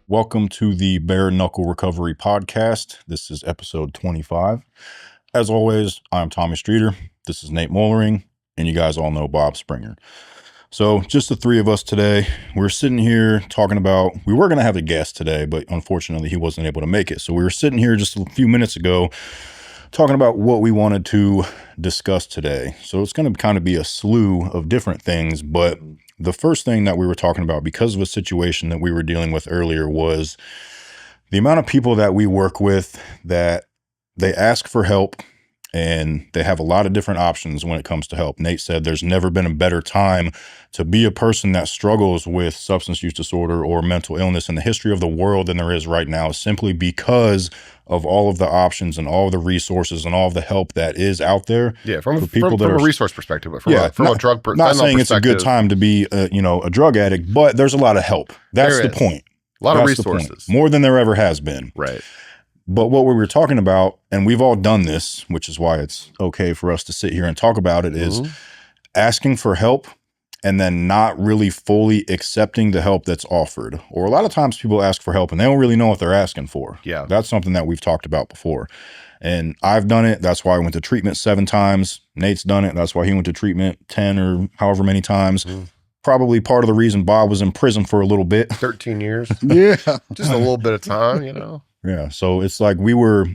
Welcome to the Bare Knuckle Recovery Podcast. This is episode 25. As always, I'm Tommy Streeter. This is Nate Moellering, and you guys all know Bob Springer. So just the three of us today. We're sitting here talking about, we were going to have a guest today, but unfortunately he wasn't able to make it. So we were sitting here just a few minutes ago talking about what we wanted to discuss today. So it's going to kind of be a slew of different things, but the first thing that we were talking about, because of a situation that we were dealing with earlier, was the amount of people that we work with that they ask for help and they have a lot of different options when it comes to help. Nate said there's never been a better time to be a person that struggles with substance use disorder or mental illness in the history of the world than there is right now, simply because of all of the options and all of the resources and all of the help that is out there. Yeah, from a resource perspective, but from a drug perspective. Not saying it's a good time to be a drug addict, but there's a lot of help. That's the point. A lot of resources. More than there ever has been. Right. But what we were talking about, and we've all done this, which is why it's okay for us to sit here and talk about it, is asking for help and then not really fully accepting the help that's offered. Or a lot of times people ask for help and they don't really know what they're asking for. Yeah. That's something that we've talked about before. And I've done it. That's why I went to treatment 7 times. Nate's done it. That's why he went to treatment 10 or however many times. Probably part of the reason Bob was in prison for a little bit. 13 years. Yeah. Just a little bit of time, Yeah. So it's like we were,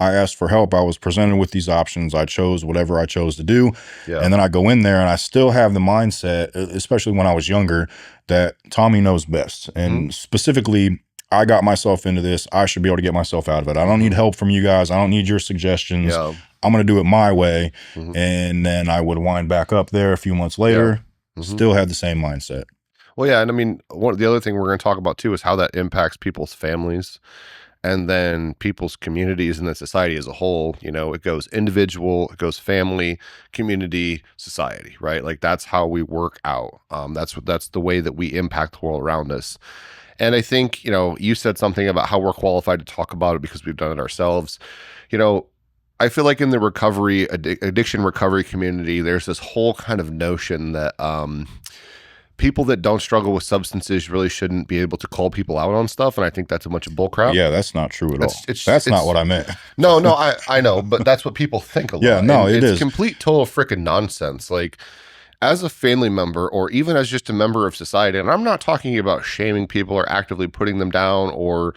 I asked for help. I was presented with these options. I chose whatever I chose to do. Yeah. And then I go in there and I still have the mindset, especially when I was younger, that Tommy knows best. And specifically, I got myself into this. I should be able to get myself out of it. I don't need help from you guys. I don't need your suggestions. Yeah. I'm going to do it my way. And then I would wind back up there a few months later, still had the same mindset. Well, yeah, and I mean, the other thing we're going to talk about too is how that impacts people's families and then people's communities and the society as a whole. It goes individual, it goes family, community, society, right? Like that's how we work out. That's the way that we impact the world around us. And I think, you said something about how we're qualified to talk about it because we've done it ourselves. I feel like in the addiction recovery community, there's this whole kind of notion that people that don't struggle with substances really shouldn't be able to call people out on stuff. And I think that's a bunch of bullcrap. Yeah, that's not true at all. That's not what I meant. No, I know, but that's what people think a lot. Yeah, no, it's is complete total freaking nonsense. Like as a family member or even as just a member of society, and I'm not talking about shaming people or actively putting them down or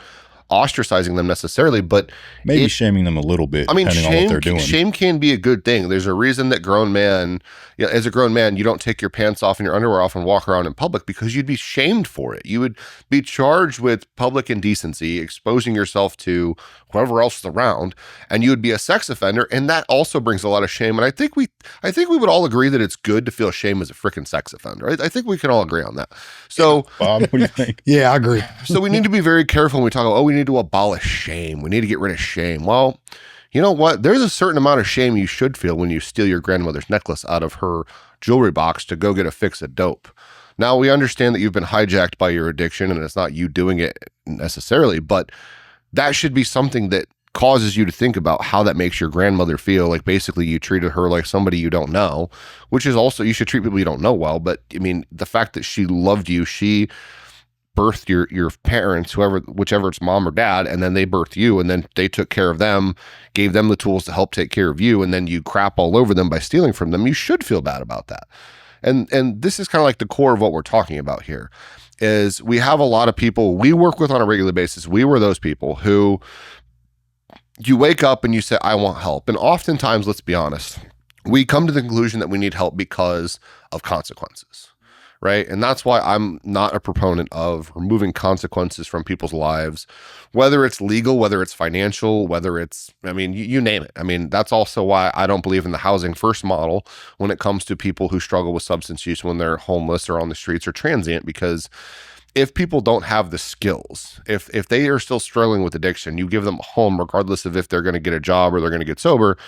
ostracizing them necessarily, but maybe shaming them a little bit. I mean, depending on what they're doing. Shame can be a good thing. There's a reason that as a grown man, you don't take your pants off and your underwear off and walk around in public because you'd be shamed for it. You would be charged with public indecency, exposing yourself to whoever else is around, and you would be a sex offender, and that also brings a lot of shame. And I think we would all agree that it's good to feel shame as a freaking sex offender. I think we can all agree on that. So, Bob, what do you think? Yeah, I agree. So we need to be very careful when we talk about, we need to abolish shame. We need to get rid of shame. Well, you know what? There's a certain amount of shame you should feel when you steal your grandmother's necklace out of her jewelry box to go get a fix of dope. Now, we understand that you've been hijacked by your addiction and it's not you doing it necessarily, but that should be something that causes you to think about how that makes your grandmother feel. Like basically you treated her like somebody you don't know, which is also, you should treat people you don't know well. But I mean, the fact that she loved you, she birthed your parents, whichever it's mom or dad, and then they birthed you, and then they took care of them, gave them the tools to help take care of you, and then you crap all over them by stealing from them. You should feel bad about that. And this is kind of like the core of what we're talking about here, is we have a lot of people we work with on a regular basis. We were those people who you wake up and you say, I want help. And oftentimes, let's be honest, we come to the conclusion that we need help because of consequences. Right. And that's why I'm not a proponent of removing consequences from people's lives, whether it's legal, whether it's financial, whether it's, you name it. That's also why I don't believe in the housing first model when it comes to people who struggle with substance use when they're homeless or on the streets or transient, because if people don't have the skills, if they are still struggling with addiction, you give them a home, regardless of if they're going to get a job or they're going to get sober,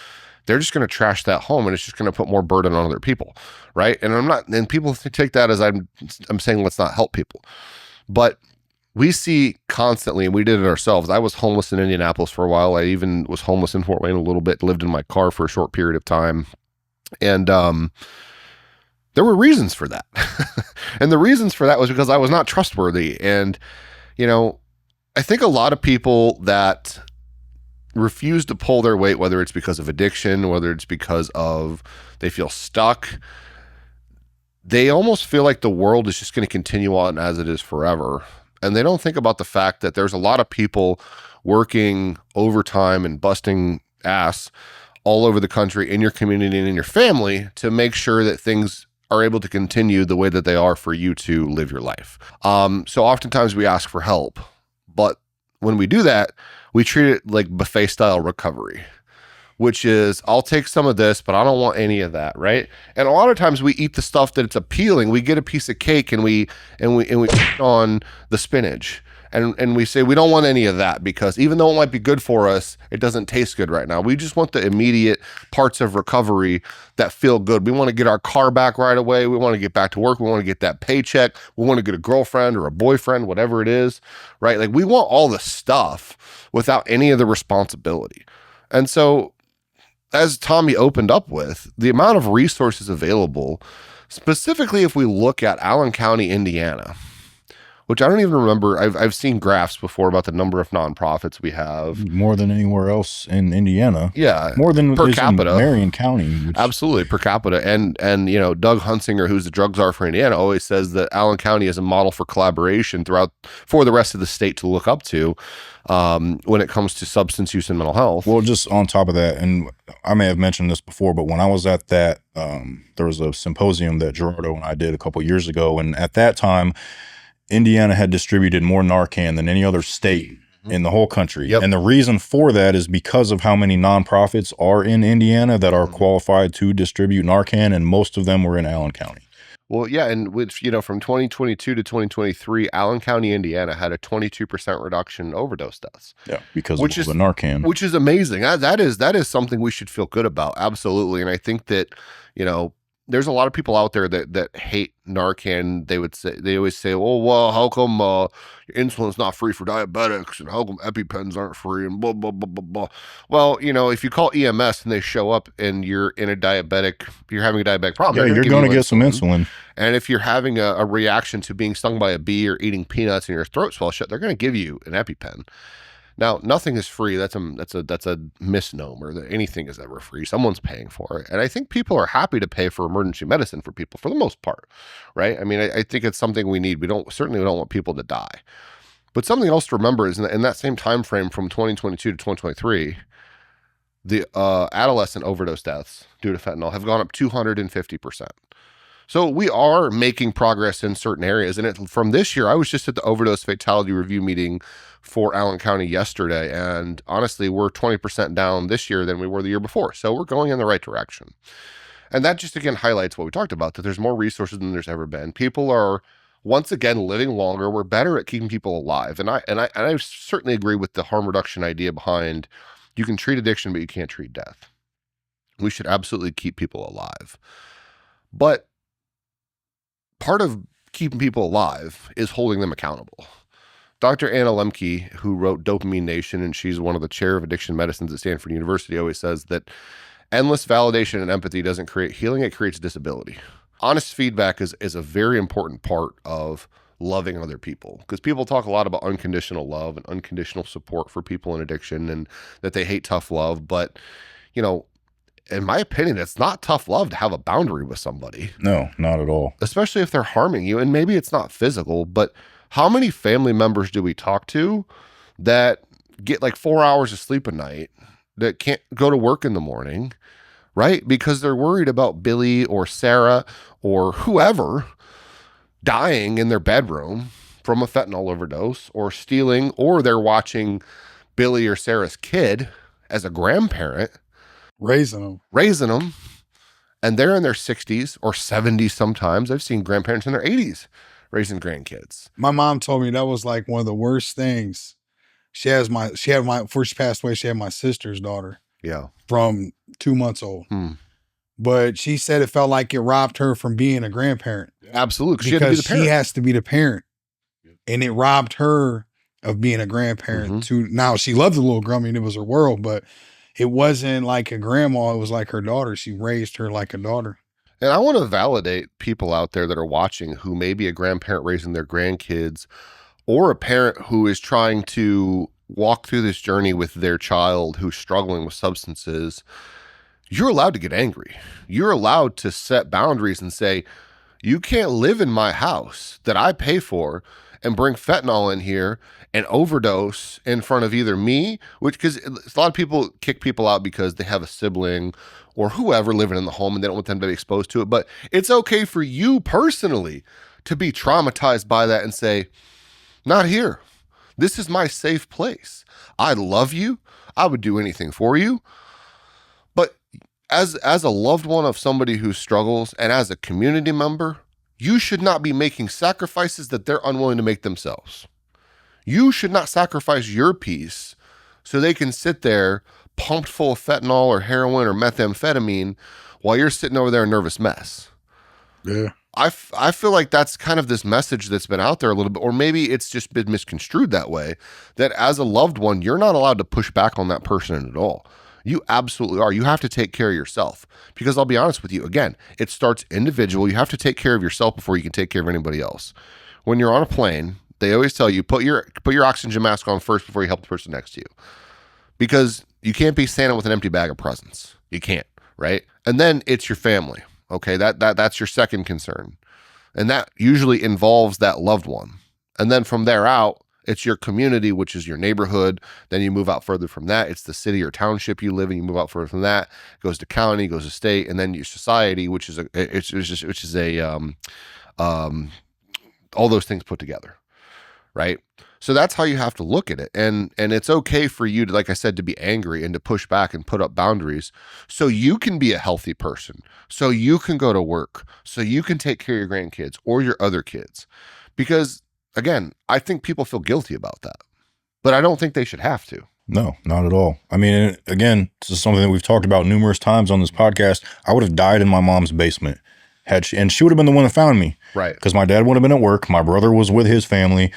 they're just going to trash that home, and it's just going to put more burden on other people, right? And people take that as I'm saying let's not help people. But we see constantly, and we did it ourselves. I was homeless in Indianapolis for a while. I even was homeless in Fort Wayne a little bit, lived in my car for a short period of time. And there were reasons for that. And the reasons for that was because I was not trustworthy. And You know, I think a lot of people that refuse to pull their weight, whether it's because of addiction, whether it's because of they feel stuck, they almost feel like the world is just going to continue on as it is forever. And they don't think about the fact that there's a lot of people working overtime and busting ass all over the country in your community and in your family to make sure that things are able to continue the way that they are for you to live your life. So oftentimes we ask for help, but when we do that, we treat it like buffet style recovery, which is I'll take some of this, but I don't want any of that, right? And a lot of times we eat the stuff that it's appealing. We get a piece of cake and we on the spinach. And we say we don't want any of that because even though it might be good for us, it doesn't taste good right now. We just want the immediate parts of recovery that feel good. We want to get our car back right away. We want to get back to work. We want to get that paycheck. We want to get a girlfriend or a boyfriend, whatever it is, right? Like we want all the stuff without any of the responsibility. And so as Tommy opened up with, the amount of resources available, specifically if we look at Allen County, Indiana, which I don't even remember. I've seen graphs before about the number of nonprofits we have. More than anywhere else in Indiana. Yeah. More than per is capita. in Marion County. Absolutely, per capita. And you know, Doug Hunsinger, who's the drug czar for Indiana, always says that Allen County is a model for collaboration for the rest of the state to look up to when it comes to substance use and mental health. Well, just on top of that, and I may have mentioned this before, but when I was at that, there was a symposium that Gerardo and I did a couple years ago, and at that time, Indiana had distributed more Narcan than any other state in the whole country. Yep. And the reason for that is because of how many nonprofits are in Indiana that are qualified to distribute Narcan, and most of them were in Allen County. Well, yeah, and which, you know, from 2022 to 2023, Allen County, Indiana had a 22% reduction in overdose deaths. Yeah, because of the Narcan. Which is amazing. That is something we should feel good about. Absolutely. And I think that, you know, there's a lot of people out there that hate Narcan. They always say, "Oh, well, how come insulin's not free for diabetics, and how come EpiPens aren't free, and blah blah blah blah blah." Well, you know, if you call EMS and they show up and you're having a diabetic problem, yeah, you're going to get some insulin. And if you're having a reaction to being stung by a bee or eating peanuts and your throat swells shut, they're going to give you an EpiPen. Now, nothing is free. That's a misnomer that anything is ever free. Someone's paying for it. And I think people are happy to pay for emergency medicine for people for the most part, right? I mean, I think it's something we need. We don't want people to die. But something else to remember is in that same time frame from 2022 to 2023, the adolescent overdose deaths due to fentanyl have gone up 250%. So we are making progress in certain areas. And from this year, I was just at the overdose fatality review meeting for Allen County yesterday. And honestly, we're 20% down this year than we were the year before. So we're going in the right direction. And that just, again, highlights what we talked about, that there's more resources than there's ever been. People are, once again, living longer. We're better at keeping people alive. And I certainly agree with the harm reduction idea behind you can treat addiction, but you can't treat death. We should absolutely keep people alive. But part of keeping people alive is holding them accountable. Dr. Anna Lemke, who wrote Dopamine Nation, and she's one of the chair of addiction medicines at Stanford University, always says that endless validation and empathy doesn't create healing, it creates disability. Honest feedback is a very important part of loving other people, because people talk a lot about unconditional love and unconditional support for people in addiction and that they hate tough love. But, you know, in my opinion, it's not tough love to have a boundary with somebody. No, not at all. Especially if they're harming you. And maybe it's not physical, but how many family members do we talk to that get like 4 hours of sleep a night, that can't go to work in the morning, right? Because they're worried about Billy or Sarah or whoever dying in their bedroom from a fentanyl overdose or stealing, or they're watching Billy or Sarah's kid as a grandparent raising them, and they're in their 60s or 70s sometimes. I've seen grandparents in their 80s raising grandkids. My mom told me that was like one of the worst things. Before she passed away, she had my sister's daughter. Yeah. From 2 months old. But she said it felt like it robbed her from being a grandparent. Absolutely. Because she has to be the parent. And it robbed her of being a grandparent too. Now, she loved the little girl. I mean, it was her world, but it wasn't like a grandma. It was like her daughter. She raised her like a daughter. And I want to validate people out there that are watching who may be a grandparent raising their grandkids, or a parent who is trying to walk through this journey with their child who's struggling with substances, you're allowed to get angry. You're allowed to set boundaries and say, you can't live in my house that I pay for and bring fentanyl in here and overdose in front of either me, which, because a lot of people kick people out because they have a sibling or whoever living in the home and they don't want them to be exposed to it. But it's okay for you personally to be traumatized by that and say, not here. This is my safe place. I love you. I would do anything for you. But as a loved one of somebody who struggles and as a community member, you should not be making sacrifices that they're unwilling to make themselves. You should not sacrifice your peace so they can sit there pumped full of fentanyl or heroin or methamphetamine while you're sitting over there a nervous mess. Yeah. I feel like that's kind of this message that's been out there a little bit, or maybe it's just been misconstrued that way, that as a loved one, you're not allowed to push back on that person at all. You absolutely are. You have to take care of yourself, because I'll be honest with you. Again, it starts individual. You have to take care of yourself before you can take care of anybody else. When you're on a plane, they always tell you, put your oxygen mask on first before you help the person next to you, because you can't be Santa with an empty bag of presents. You can't, right? And then it's your family. Okay, that's your second concern. And that usually involves that loved one. And then from there out, it's your community, which is your neighborhood. Then you move out further from that. It's the city or township you live in. You move out further from that. It goes to county, goes to state, and then your society, which is all those things put together, right? So that's how you have to look at it. And it's okay for you to, like I said, to be angry and to push back and put up boundaries so you can be a healthy person, so you can go to work, so you can take care of your grandkids or your other kids. Because again, I think people feel guilty about that, but I don't think they should have to. No, not at all. I mean, again, this is something that we've talked about numerous times on this podcast. I would have died in my mom's basement and she would have been the one that found me. Right. Because my dad would have been at work. My brother was with his family.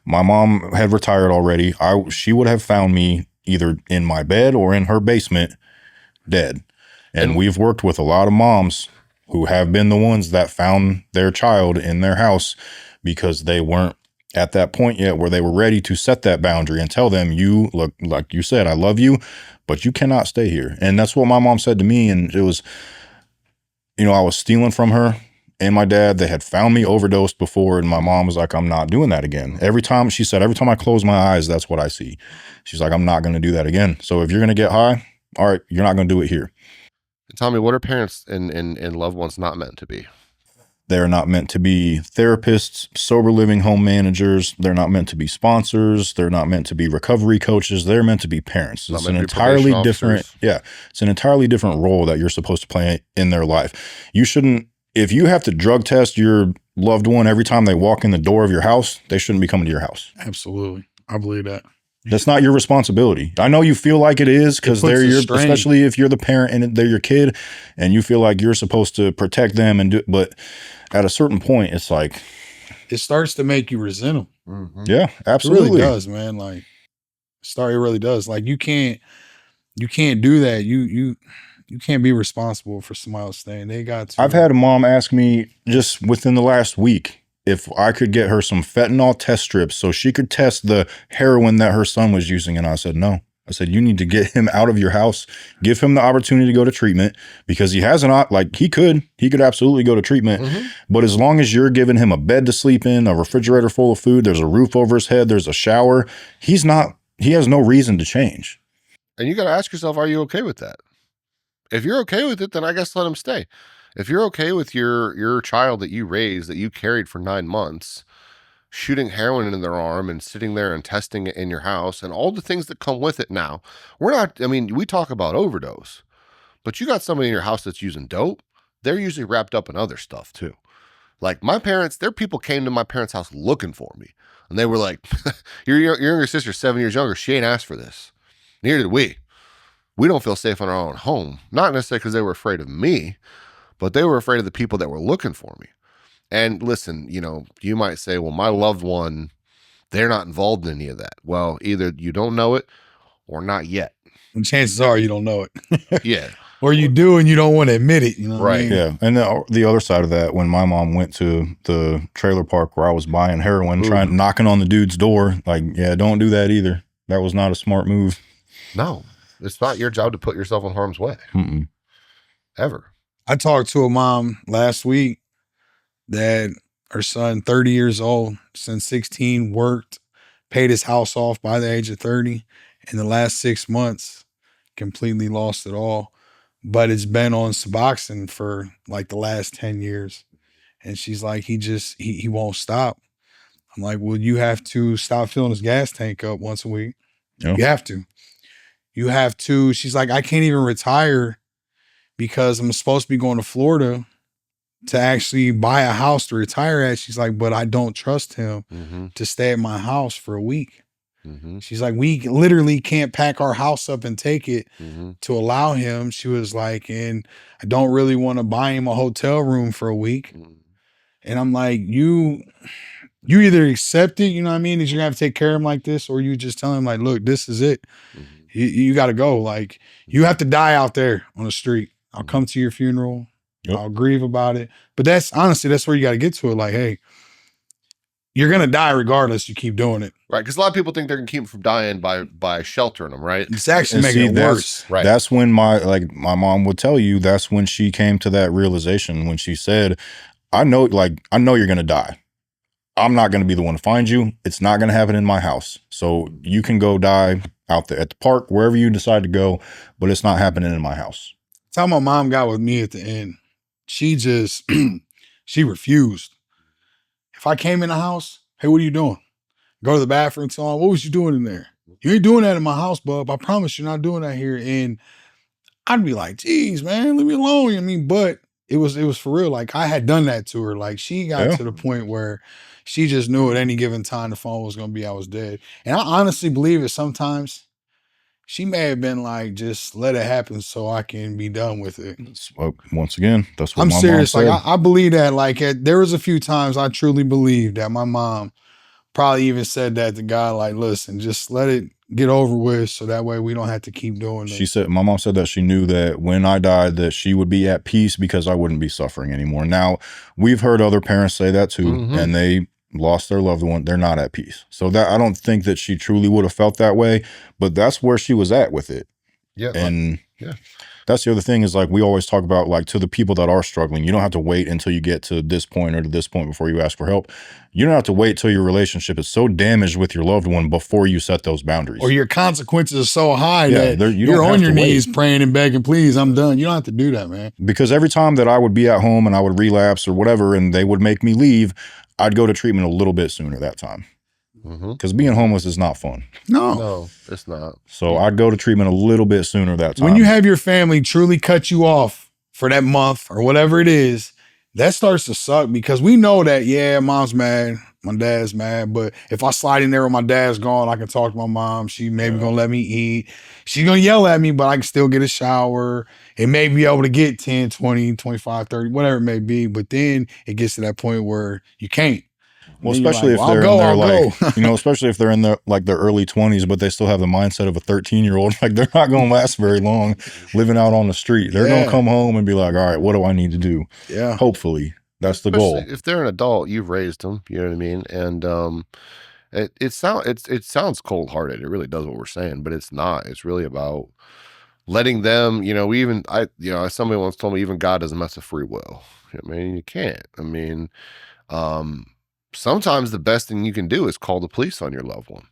My mom had retired already. She would have found me either in my bed or in her basement, dead. And we've worked with a lot of moms who have been the ones that found their child in their house because they weren't at that point yet where they were ready to set that boundary and tell them, you look, like you said, I love you, but you cannot stay here. And that's what my mom said to me. And it was, I was stealing from her and my dad. They had found me overdosed before, and my mom was like, I'm not doing that again. Every time I close my eyes, that's what I see. She's like, I'm not going to do that again. So if you're going to get high, all right, you're not going to do it here. Tell me, what are parents and loved ones not meant to be? They're not meant to be therapists, sober living home managers. They're not meant to be sponsors. They're not meant to be recovery coaches. They're meant to be parents. It's an entirely different, it's an entirely different role that you're supposed to play in their life. You shouldn't, if you have to drug test your loved one every time they walk in the door of your house, they shouldn't be coming to your house. Absolutely. I believe that. That's not your responsibility. I know you feel like it is because they're your, especially if you're the parent and they're your kid and you feel like you're supposed to protect them and do, but at a certain point, it's like, it starts to make you resent them. Mm-hmm. Yeah, absolutely. It really does, man. Like, it really does. Like, you can't do that. You can't be responsible for somebody else staying. They got to. I've had a mom ask me just within the last week if I could get her some fentanyl test strips so she could test the heroin that her son was using. And I said, no. I said, you need to get him out of your house, give him the opportunity to go to treatment, because he hasn't, like he could absolutely go to treatment. Mm-hmm. But as long as you're giving him a bed to sleep in, a refrigerator full of food, there's a roof over his head, there's a shower, he has no reason to change. And you got to ask yourself, are you okay with that? If you're okay with it, then I guess let him stay. If you're okay with your child that you raised, that you carried for 9 months, shooting heroin in their arm and sitting there and testing it in your house and all the things that come with it now, we talk about overdose, but you got somebody in your house that's using dope, they're usually wrapped up in other stuff too. Like my parents, their people came to my parents' house looking for me. And they were like, your younger sister's 7 years younger. She ain't asked for this. Neither did we. We don't feel safe in our own home. Not necessarily because they were afraid of me, but they were afraid of the people that were looking for me. And listen, you might say, well, my loved one, they're not involved in any of that. Well, either you don't know it or not yet. And chances are you don't know it. Yeah. Or you do and you don't want to admit it. You know what I mean? Yeah. And the other side of that, when my mom went to the trailer park where I was buying heroin, knocking on the dude's door, like, yeah, don't do that either. That was not a smart move. No, it's not your job to put yourself in harm's way. Ever. I talked to a mom last week that her son, 30 years old, since 16, worked, paid his house off by the age of 30. In the last 6 months, completely lost it all. But it's been on Suboxone for like the last 10 years. And she's like, he won't stop. I'm like, well, you have to stop filling his gas tank up once a week. Yeah. You have to. You have to. She's like, I can't even retire because I'm supposed to be going to Florida to actually buy a house to retire at. She's like, but I don't trust him to stay at my house for a week. She's like, we literally can't pack our house up and take it to allow him. She was like, and I don't really want to buy him a hotel room for a week. And I'm like, you either accept it, you know what I mean, that you're gonna have to take care of him like this, or you just tell him like, look, this is it. You got to go. Like, you have to die out there on the street. I'll come to your funeral. Yep. I'll grieve about it. But that's honestly, that's where you got to get to it. Like, hey, you're going to die regardless. You keep doing it. Right. Because a lot of people think they're going to keep them from dying by sheltering them, right? It's actually making it worse. Right. That's when my mom would tell you, that's when she came to that realization, when she said, I know you're going to die. I'm not going to be the one to find you. It's not going to happen in my house. So you can go die out there at the park, wherever you decide to go, but it's not happening in my house. That's how my mom got with me at the end. She just, she refused. If I came in the house, hey, what are you doing? Go to the bathroom, tell her, what was you doing in there? You ain't doing that in my house, bub. I promise you're not doing that here. And I'd be like, geez, man, leave me alone. I mean, but it was for real. Like, I had done that to her. Like, she got to the point where she just knew at any given time the phone was going to be, I was dead. And I honestly believe it sometimes. She may have been like, just let it happen so I can be done with it. Once again, that's what I'm my serious. mom said. Like, I believe that. Like, there was a few times I truly believe that my mom probably even said that to God, like, listen, just let it get over with so that way we don't have to keep doing it. My mom said that she knew that when I died that she would be at peace because I wouldn't be suffering anymore. Now, we've heard other parents say that too, and they lost their loved one. They're not at peace. So that, I don't think that she truly would have felt that way, but that's where she was at with it. Yeah. And that's the other thing is, like, we always talk about, like, to the people that are struggling, you don't have to wait until you get to this point or to this point before you ask for help. You don't have to wait till your relationship is so damaged with your loved one before you set those boundaries. Or your consequences are so high that you're on your knees praying and begging, please, I'm done. You don't have to do that, man. Because every time that I would be at home and I would relapse or whatever, and they would make me leave, I'd go to treatment a little bit sooner that time. Because being homeless is not fun. No, it's not. So I'd go to treatment a little bit sooner that time. When you have your family truly cut you off for that month or whatever it is, that starts to suck, because we know that, yeah, mom's mad, my dad's mad, but if I slide in there when my dad's gone, I can talk to my mom. She maybe gonna let me eat. She's gonna yell at me, but I can still get a shower. It may be able to get 10, 20, 25, 30, whatever it may be. But then it gets to that point where you can't. Well, especially if they're in their, like, you know, especially if they're in their, like, their early 20s, but they still have the mindset of a 13-year-old. Like, they're not going to last very long living out on the street. They're going to come home and be like, all right, what do I need to do? Yeah. Hopefully. That's the goal. If they're an adult, you've raised them, you know what I mean? And it sounds cold-hearted. It really does what we're saying, but it's not. It's really about letting them, you know, somebody once told me, even God doesn't mess with free will. I mean, you can't. I mean, sometimes the best thing you can do is call the police on your loved one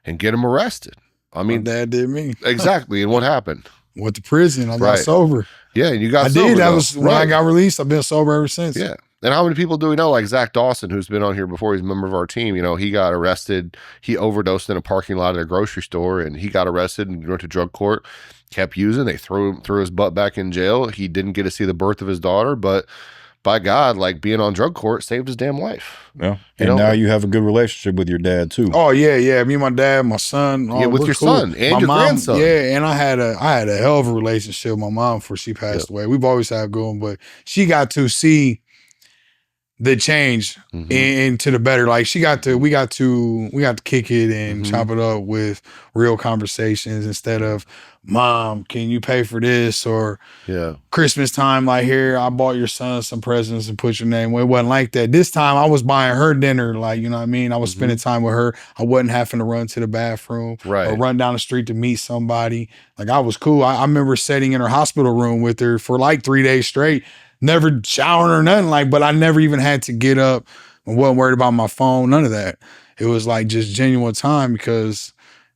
and get them arrested. I mean, my dad did me. Exactly. And what happened? Went to prison. I got sober. Yeah, and you got sober. I did. That was when I got released. I've been sober ever since. Yeah. And how many people do we know? Like Zach Dawson, who's been on here before. He's a member of our team. You know, he got arrested. He overdosed in a parking lot at a grocery store, and he got arrested and went to drug court. Kept using. They threw his butt back in jail. He didn't get to see the birth of his daughter, but by God, like, being on drug court saved his damn life. Yeah. And now you have a good relationship with your dad too. Oh yeah, yeah. Me and my dad, my son. Yeah, with your son and your grandson. Yeah, and I had a hell of a relationship with my mom before she passed away. We've always had a good one, but she got to see the change into the better. Like we got to kick it and chop it up with real conversations instead of, Mom, can you pay for this? Or Christmas time, like, here, I bought your son some presents and put your name. Well, it wasn't like that. This time I was buying her dinner. Like, you know what I mean? I was spending time with her. I wasn't having to run to the bathroom or run down the street to meet somebody. Like, I was cool. I remember sitting in her hospital room with her for like 3 days straight, never showering or nothing. Like, but I never even had to get up. I wasn't worried about my phone, none of that. It was like just genuine time because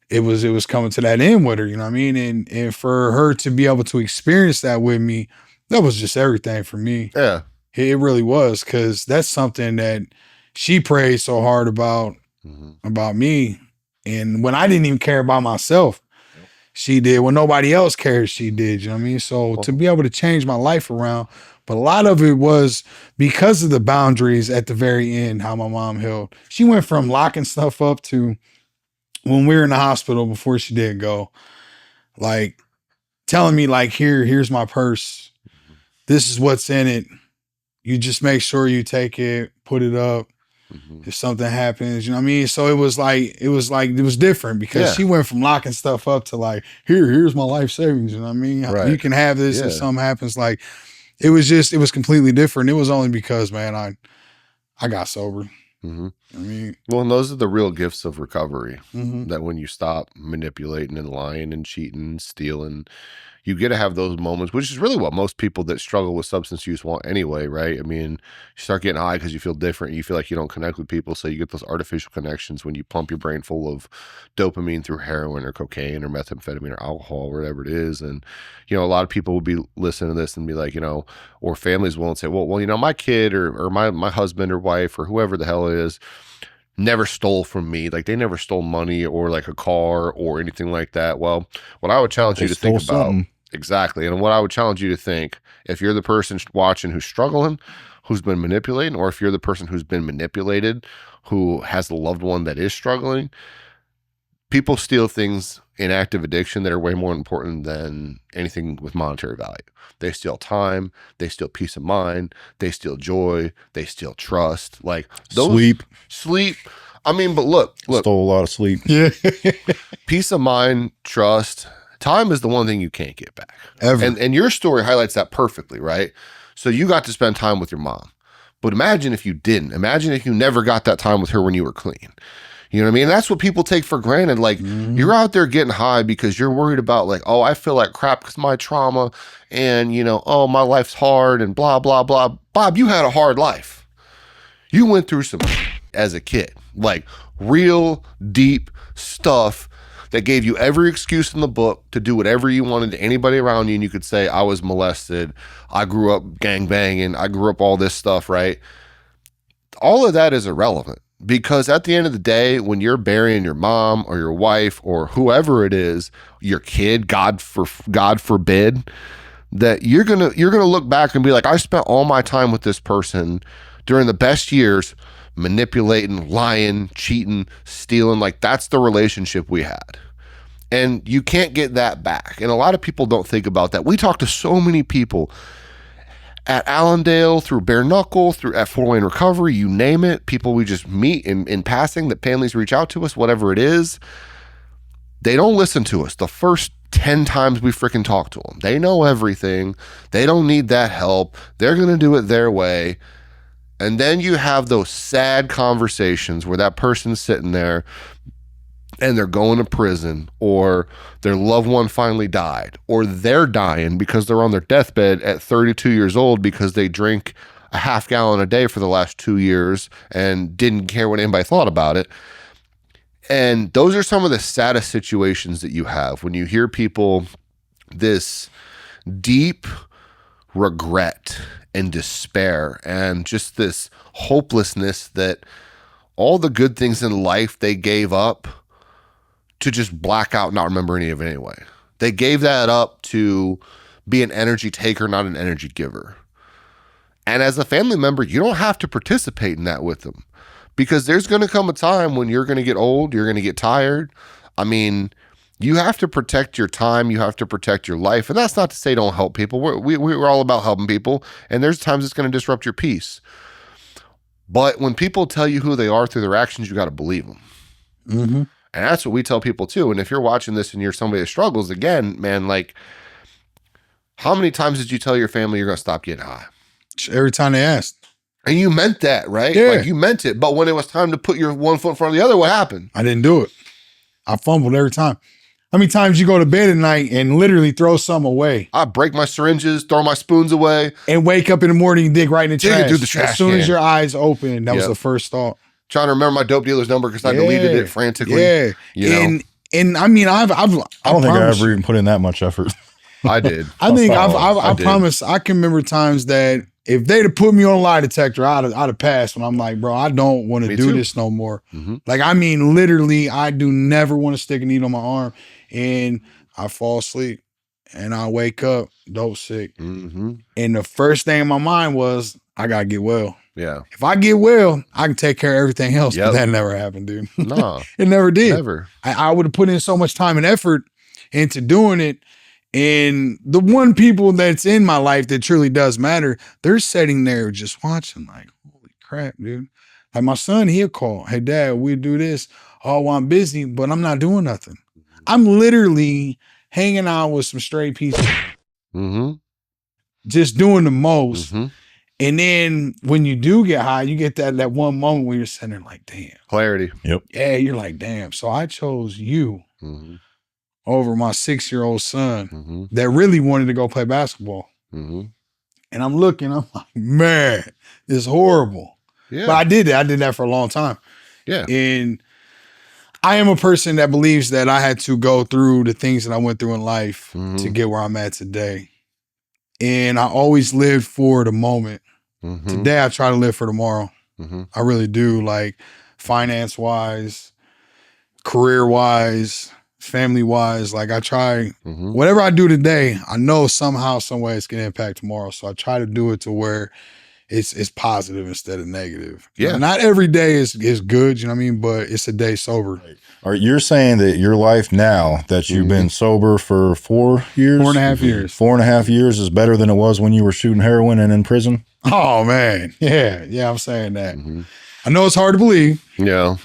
it was coming to that end with her, you know what I mean? And for her to be able to experience that with me, that was just everything for me. Yeah. It really was, because that's something that she prayed so hard about me. And when I didn't even care about myself, she did. When nobody else cared, she did, you know what I mean? So to be able to change my life around, but a lot of it was because of the boundaries at the very end, how my mom held. She went from locking stuff up to, when we were in the hospital before she did go, like telling me, like, here's my purse. This is what's in it. You just make sure you take it, put it up. If something happens, you know what I mean? So it was different because she went from locking stuff up to like, here's my life savings. You know what I mean? Right. You can have this if something happens. Like, it was completely different. It was only because, man, I got sober. I mean, well, and those are the real gifts of recovery, that when you stop manipulating and lying and cheating and stealing, you get to have those moments, which is really what most people that struggle with substance use want anyway, right? I mean, you start getting high because you feel different. You feel like you don't connect with people. So you get those artificial connections when you pump your brain full of dopamine through heroin or cocaine or methamphetamine or alcohol or whatever it is. And, you know, a lot of people will be listening to this and be like, you know, or families will say, well, you know, my kid or my husband or wife or whoever the hell it is never stole from me. Like, they never stole money or like a car or anything like that. Well, what I would challenge you to think about. Exactly. And what I would challenge you to think, if you're the person watching who's struggling, who's been manipulating, or if you're the person who's been manipulated, who has a loved one that is struggling, people steal things in active addiction that are way more important than anything with monetary value. They steal time, they steal peace of mind, they steal joy, they steal trust, like those sleep. I mean, but look, stole a lot of sleep. Yeah. Peace of mind, trust, time is the one thing you can't get back. Ever. And your story highlights that perfectly, right? So you got to spend time with your mom. But imagine if you didn't. Imagine if you never got that time with her when you were clean. You know what I mean? That's what people take for granted. Like, you're out there getting high because you're worried about, like, oh, I feel like crap because my trauma and, you know, oh, my life's hard and blah, blah, blah. Bob, you had a hard life. You went through some as a kid, like real deep stuff that gave you every excuse in the book to do whatever you wanted to anybody around you. And you could say, I was molested. I grew up gang banging. I grew up all this stuff, right? All of that is irrelevant. Because at the end of the day, when you're burying your mom or your wife or whoever it is, your kid, God forbid, that you're gonna look back and be like, I spent all my time with this person during the best years, manipulating, lying, cheating, stealing. Like, that's the relationship we had. And you can't get that back. And a lot of people don't think about that. We talk to so many people at Allendale, through Bare Knuckle, through at 4-Way Recovery, you name it, people we just meet in passing, that families reach out to us, whatever it is. They don't listen to us the first 10 times we freaking talk to them. They know everything. They don't need that help. They're going to do it their way. And then you have those sad conversations where that person's sitting there and they're going to prison, or their loved one finally died, or they're dying because they're on their deathbed at 32 years old because they drink a half gallon a day for the last 2 years and didn't care what anybody thought about it. And those are some of the saddest situations that you have when you hear people, this deep regret and despair and just this hopelessness that all the good things in life they gave up to just black out and not remember any of it anyway. They gave that up to be an energy taker, not an energy giver. And as a family member, you don't have to participate in that with them, because there's going to come a time when you're going to get old, you're going to get tired. I mean, you have to protect your time, you have to protect your life. And that's not to say don't help people. We're all about helping people. And there's times it's going to disrupt your peace. But when people tell you who they are through their actions, you got to believe them. Mm-hmm. And that's what we tell people too. And if you're watching this and you're somebody that struggles, again, man, like, how many times did you tell your family you're going to stop getting high? Every time they asked. And you meant that, right? Yeah. Like, you meant it. But when it was time to put your one foot in front of the other, what happened? I didn't do it. I fumbled every time. How many times you go to bed at night and literally throw something away? I break my syringes, throw my spoons away. And wake up in the morning and dig right in the Dig it trash. through the trash As soon as can. your eyes open, that was the first thought. Trying to remember my dope dealer's number because I deleted it frantically. Yeah. You know? And I mean, I don't think I ever even put in that much effort. I did. I think I I did. promise. I can remember times that if they'd have put me on a lie detector, I'd have passed. When I'm like, bro, I don't want to Me do too. this no more. Mhm. Like, I mean, literally, I do never want to stick a needle on my arm, and I fall asleep, and I wake up dope sick, Mhm. and the first thing in my mind was, I gotta get well. Yeah. If I get well, I can take care of everything else. Yep. But that never happened, dude. Nah. It never did. Never. I would have put in so much time and effort into doing it. And the one people that's in my life that truly does matter, they're sitting there just watching like, holy crap, dude. Like my son, he'll call, hey, Dad, we do this. Oh, well, I'm busy, but I'm not doing nothing. I'm literally hanging out with some straight pieces, Mm-hmm. just doing the most. Mm-hmm. And then when you do get high, you get that one moment where you're sitting there like, damn. Clarity. Yeah, you're like, damn. So I chose you Mm-hmm. over my 6-year-old son Mm-hmm. that really wanted to go play basketball. Mm-hmm. And I'm looking, I'm like, man, it's horrible. Yeah. But I did that. I did that for a long time. Yeah. And I am a person that believes that I had to go through the things that I went through in life Mhm. to get where I'm at today. And I always lived for the moment. Mm-hmm. Today, I try to live for tomorrow. Mm-hmm. I really do, like finance-wise, career-wise, family-wise. Like I try, Mm-hmm. whatever I do today, I know somehow, some way it's going to impact tomorrow. So I try to do it to where it's positive instead of negative. Yeah. Now, not every day is good, you know what I mean? But it's a day sober. All right, you're saying that your life now that you've been sober for 4 years, 4.5 years. 4.5 years is better than it was when you were shooting heroin and in prison. Oh man. Yeah, I'm saying that. Mm-hmm. I know it's hard to believe. Yeah.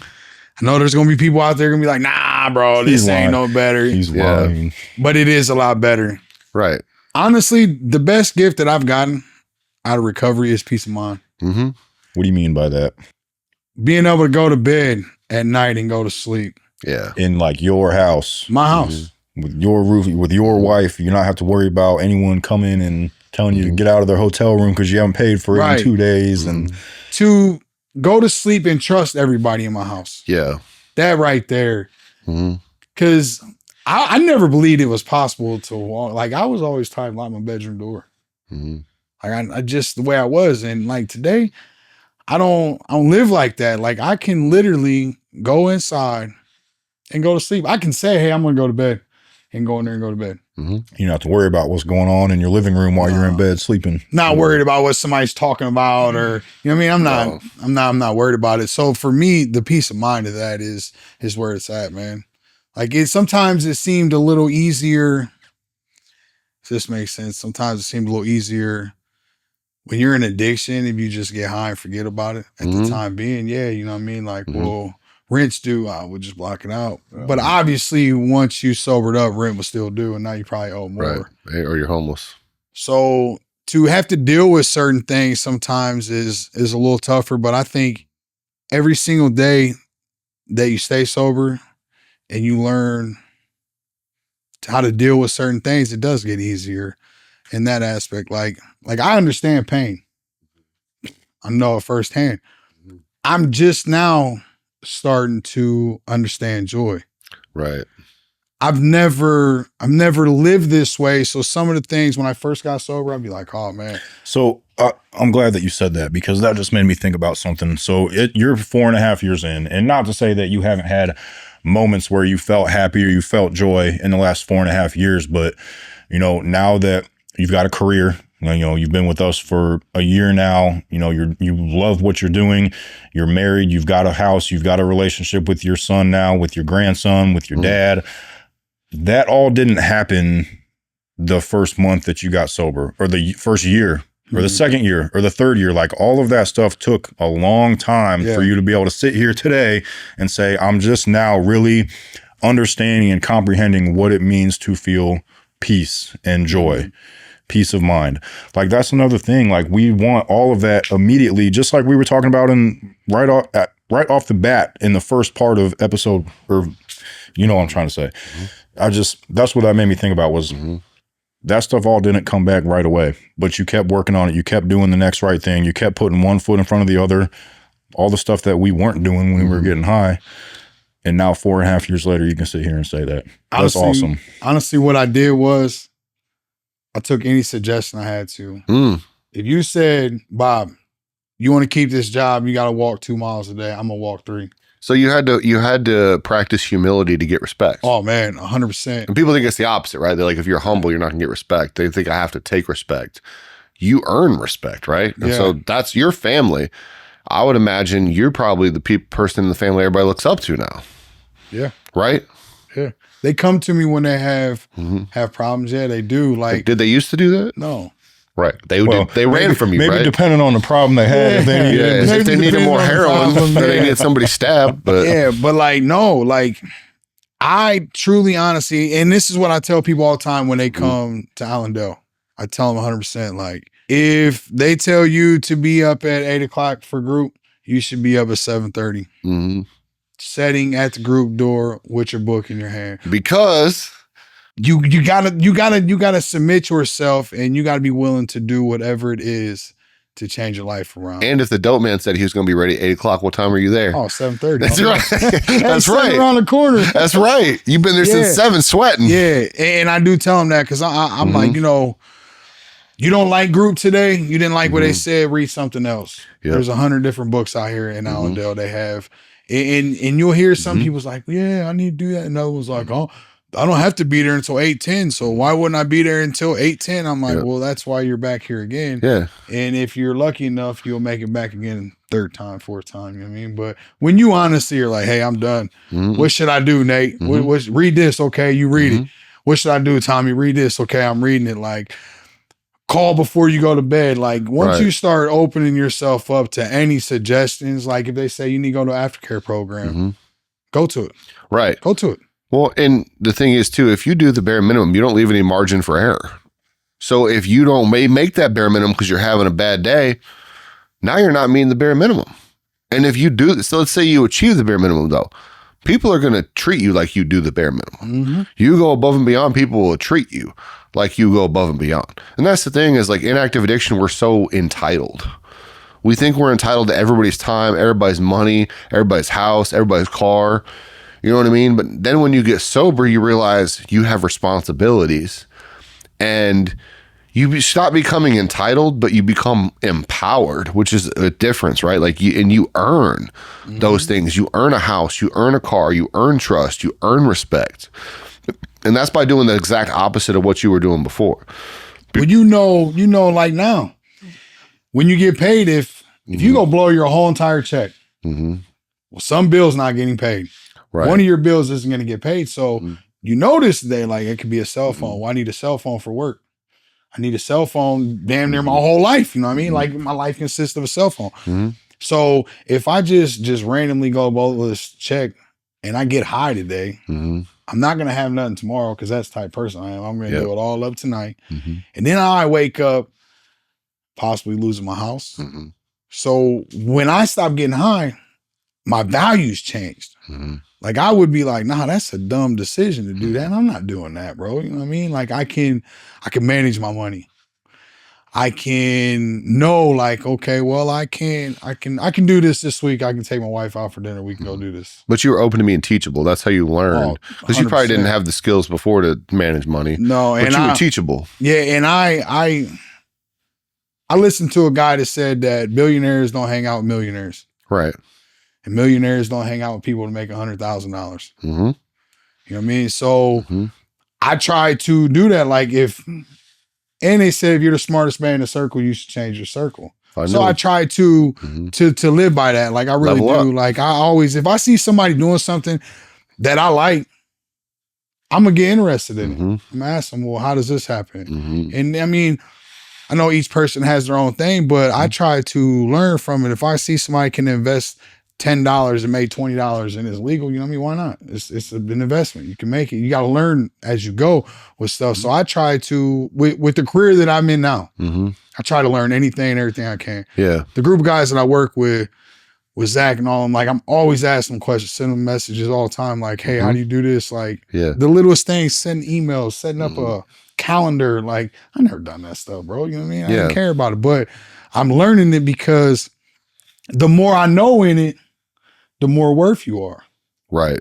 I know there's gonna be people out there gonna be like, nah, bro, this He's ain't lying. no better. He's Yeah. lying. But it is a lot better. Right. Honestly, the best gift that I've gotten out of recovery is peace of mind. Mm-hmm. What do you mean by that? Being able to go to bed at night and go to sleep. Yeah. In like your house, My house. with your roof, with your wife, you not have to worry about anyone coming and telling you to get out of their hotel room because you haven't paid for it Right. in 2 days. And To go to sleep and trust everybody in my house. Yeah. That right there. Mm-hmm. Because I never believed it was possible to walk. Like I was always trying to lock my bedroom door. Mm-hmm. Like I just the way I was. And like today, I don't live like that. Like I can literally go inside and go to sleep. I can say, hey, I'm gonna go to bed and go in there and go to bed. Mm-hmm. you don't have to worry about what's going on in your living room while you're in bed sleeping. Not worried about what somebody's talking about or you know what I mean? I'm not worried about it. So for me, the peace of mind of that is where it's at, man. Like sometimes it seemed a little easier. If this makes sense. Sometimes it seemed a little easier when you're in addiction, if you just get high and forget about it at the time being, yeah, you know what I mean? Like, well, rent's due, we'll just block it out. But obviously, once you sobered up, rent will still due, and now you probably owe more. Right. Or you're homeless. So to have to deal with certain things sometimes is a little tougher, but I think every single day that you stay sober and you learn how to deal with certain things, it does get easier in that aspect. Like I understand pain. I know it firsthand. I'm just now starting to understand joy. Right. I've never lived this way. So some of the things when I first got sober, I'd be like, oh man. So I'm glad that you said that because that just made me think about something. So you're 4.5 years in, and not to say that you haven't had moments where you felt happy or you felt joy in the last 4.5 years, but you know, now that you've got a career, you know, you've been with us for a year now, you know, you love what you're doing, you're married, you've got a house, you've got a relationship with your son now, with your grandson, with your dad. That all didn't happen the first month that you got sober or the first year or the second year or the third year. Like all of that stuff took a long time for you to be able to sit here today and say, I'm just now really understanding and comprehending what it means to feel peace and joy, peace of mind. Like that's another thing. Like we want all of that immediately, just like we were talking about right off the bat in the first part of episode, or you know what I'm trying to say. That's what that made me think about was that stuff all didn't come back right away, but you kept working on it. You kept doing the next right thing. You kept putting one foot in front of the other, all the stuff that we weren't doing when we were getting high. And now 4.5 years later, you can sit here and say that. That's awesome. Honestly, what I did was I took any suggestion I had to. If you said, Bob, you want to keep this job, you got to walk 2 miles a day. I'm going to walk 3. So you had to practice humility to get respect. Oh man, 100%. And people think it's the opposite, right? They're like, if you're humble, you're not gonna get respect. They think I have to take respect. You earn respect, right? And so that's your family. I would imagine you're probably the person in the family everybody looks up to now. Yeah. Right? Yeah. They come to me when they have problems. Yeah, they do. Like, did they used to do that? No. Right. They ran from you, maybe right? depending on the problem they had. If they needed more heroin, or they needed somebody stabbed. But yeah, but like, no, like I truly, honestly, and this is what I tell people all the time when they come to Allendale. I tell them 100%, like, if they tell you to be up at 8 o'clock for group, you should be up at 7:30. Sitting at the group door with your book in your hand. Because you gotta submit yourself, and you gotta be willing to do whatever it is to change your life around. And if the dope man said he was going to be ready at 8 o'clock, what time are you there? Oh, 7:30. That's right. That's right. Around the corner. That's right. You've been there since 7 sweating. Yeah. And I do tell them that because I'm like, you know, you don't like group today. You didn't like what they said. Read something else. Yep. There's 100 different books out here in Allendale they have. And you'll hear some people's like, yeah, I need to do that. And others like, oh, I don't have to be there until 8:10. So why wouldn't I be there until 8:10? I'm like, well, that's why you're back here again. Yeah. And if you're lucky enough, you'll make it back again third time, fourth time. You know what I mean? But when you honestly are like, hey, I'm done. What should I do, Nate? Read this. Okay. You read it. What should I do, Tommy? Read this. Okay. I'm reading it. Like, call before you go to bed. Like once you start opening yourself up to any suggestions, like if they say you need to go to aftercare program, go to it. Right. Go to it. Well, and the thing is too, if you do the bare minimum, you don't leave any margin for error. So if you don't make that bare minimum because you're having a bad day, now you're not meeting the bare minimum. And if you do, so let's say you achieve the bare minimum though, people are going to treat you like you do the bare minimum. You go above and beyond, people will treat you like you go above and beyond. And that's the thing is like in active addiction, we're so entitled. We think we're entitled to everybody's time, everybody's money, everybody's house, everybody's car. You know what I mean? But then when you get sober, you realize you have responsibilities and you stop becoming entitled, but you become empowered, which is a difference, right? Like you earn those things. You earn a house, you earn a car, you earn trust, you earn respect. And that's by doing the exact opposite of what you were doing before. Well, you know, like now, when you get paid, if you go blow your whole entire check, well, some bills not getting paid. Right. One of your bills isn't going to get paid. So you notice that like it could be a cell phone. Well, I need a cell phone for work. I need a cell phone damn near my whole life. You know what I mean? Like my life consists of a cell phone. So if I just randomly go blow this check and I get high today, I'm not going to have nothing tomorrow because that's the type of person I am. I'm going to do it all up tonight. And then I wake up possibly losing my house. So when I stop getting high, my values changed. Like I would be like, nah, that's a dumb decision to do that. And I'm not doing that, bro. You know what I mean? Like I can manage my money. I can know like, okay, well, I can do this week. I can take my wife out for dinner. We can go do this. But you were open to being teachable. That's how you learned. Because you probably didn't have the skills before to manage money. No, but you were teachable. Yeah, and I listened to a guy that said that billionaires don't hang out with millionaires. Right. And millionaires don't hang out with people to make $100,000. You know what I mean? So I try to do that. Like and they said, if you're the smartest man in the circle, you should change your circle. So I try to live by that. Like I really do. Like I always, if I see somebody doing something that I like, I'm going to get interested in it. I'm going to ask them, well, how does this happen? And I mean, I know each person has their own thing, but I try to learn from it. If I see somebody can invest $10 and make $20 and it's legal, you know what I mean? Why not? It's an investment. You can make it. You got to learn as you go with stuff. So I try to, with the career that I'm in now, I try to learn anything and everything I can. Yeah. The group of guys that I work with Zach and all, I'm like, I'm always asking them questions, sending them messages all the time. Like, hey, how do you do this? Like the littlest things, sending emails, setting up a calendar. Like, I never done that stuff, bro. You know what I mean? I didn't care about it, but I'm learning it because the more I know in it, the more worth you are. Right.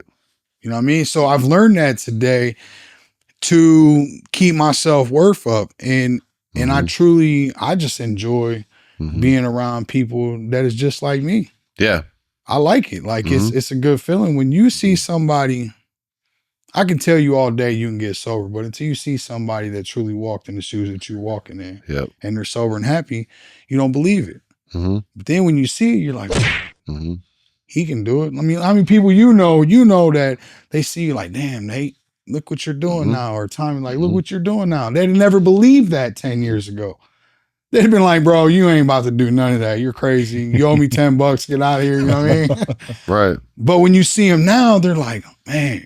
You know what I mean? So I've learned that today to keep my self-worth up. And I just enjoy being around people that is just like me. Yeah. I like it. Like it's a good feeling when you see somebody. I can tell you all day you can get sober, but until you see somebody that truly walked in the shoes that you're walking in and they're sober and happy, you don't believe it. But then when you see it, you're like, he can do it. I mean, how many people you know that they see you like, damn, Nate, look what you're doing now. Or Tommy, like, look what you're doing now. They'd never believed that 10 years ago. They'd have been like, bro, you ain't about to do none of that. You're crazy. You owe me $10. Get out of here. You know what I mean? Right. But when you see them now, they're like, man,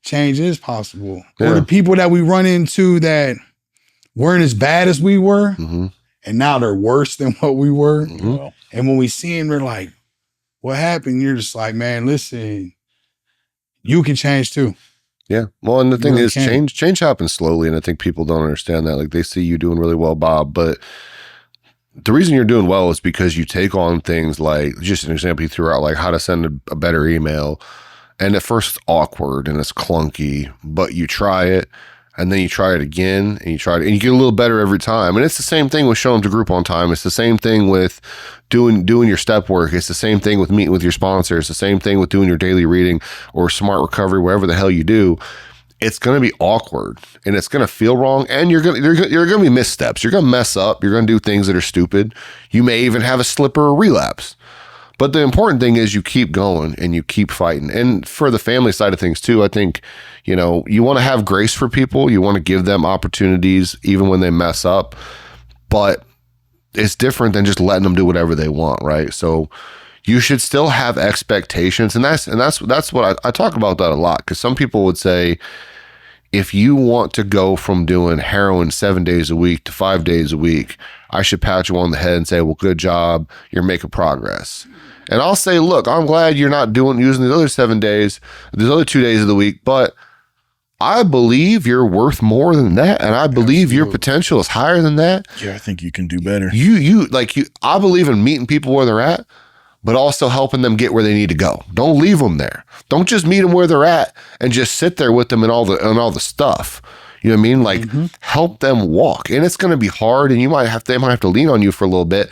change is possible. Yeah. Or the people that we run into that weren't as bad as we were, and now they're worse than what we were. And when we see them, they're like, what happened? You're just like, man, listen, you can change too. Yeah. Well, and the thing really is, change happens slowly, and I think people don't understand that. Like, they see you doing really well, Bob, but the reason you're doing well is because you take on things like, just an example you threw out, like how to send a better email. And at first it's awkward and it's clunky, but you try it, and then you try it again, and you try it, and you get a little better every time. And it's the same thing with showing up to group on time. It's the same thing with doing your step work. It's the same thing with meeting with your sponsor. It's the same thing with doing your daily reading or smart recovery, whatever the hell you do. It's going to be awkward and it's going to feel wrong, and you're going to be missteps. You're going to mess up. You're going to do things that are stupid. You may even have a slip or a relapse. But the important thing is you keep going and you keep fighting. And for the family side of things too, I think, you want to have grace for people. You want to give them opportunities even when they mess up, but it's different than just letting them do whatever they want, right? So you should still have expectations. And that's what I talk about that a lot, because some people would say, if you want to go from doing heroin 7 days a week to 5 days a week, I should pat you on the head and say, well, good job. You're making progress. And I'll say, look, I'm glad you're not using the other 7 days, these other 2 days of the week, but I believe you're worth more than that. And I believe your potential is higher than that. Yeah, I think you can do better. I believe in meeting people where they're at, but also helping them get where they need to go. Don't leave them there. Don't just meet them where they're at and just sit there with them and all the stuff. You know what I mean? Like, help them walk. And it's going to be hard, and they might have to lean on you for a little bit.